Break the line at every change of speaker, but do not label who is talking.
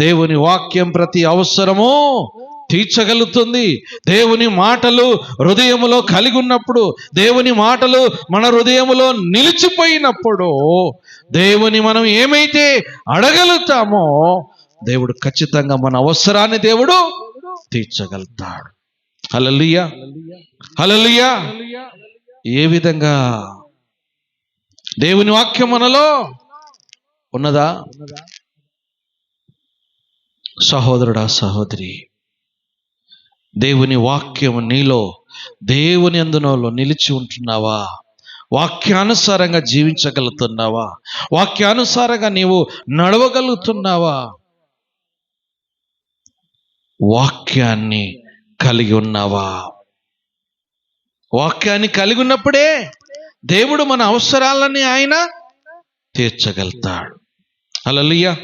దేవుని వాక్యం ప్రతి అవసరము తీర్చగలుగుతుంది. దేవుని మాటలు హృదయములో కలిగి ఉన్నప్పుడు, దేవుని మాటలు మన హృదయములో నిలిచిపోయినప్పుడు, దేవుని మనం ఏమైతే అడగలుగుతామో దేవుడు ఖచ్చితంగా మన అవసరాన్ని దేవుడు తీర్చగలుగుతాడు. హల్లెలూయా, హల్లెలూయా. ఏ విధంగా దేవుని వాక్యం మనలో ఉన్నదా? సహోదరుడా, సహోదరి, దేవుని వాక్యం నీలో, దేవుని అందులో నిలిచి ఉంటున్నావా? వాక్యానుసారంగా జీవించగలుగుతున్నావా? వాక్యానుసారంగా నీవు నడవగలుగుతున్నావా? వాక్యాన్ని కలిగి ఉన్నావా? వాక్యాన్ని కలిగి ఉన్నప్పుడే దేవుడు మన అవసరాలని ఆయన తీర్చగలుగుతాడు. హల్లెలూయా.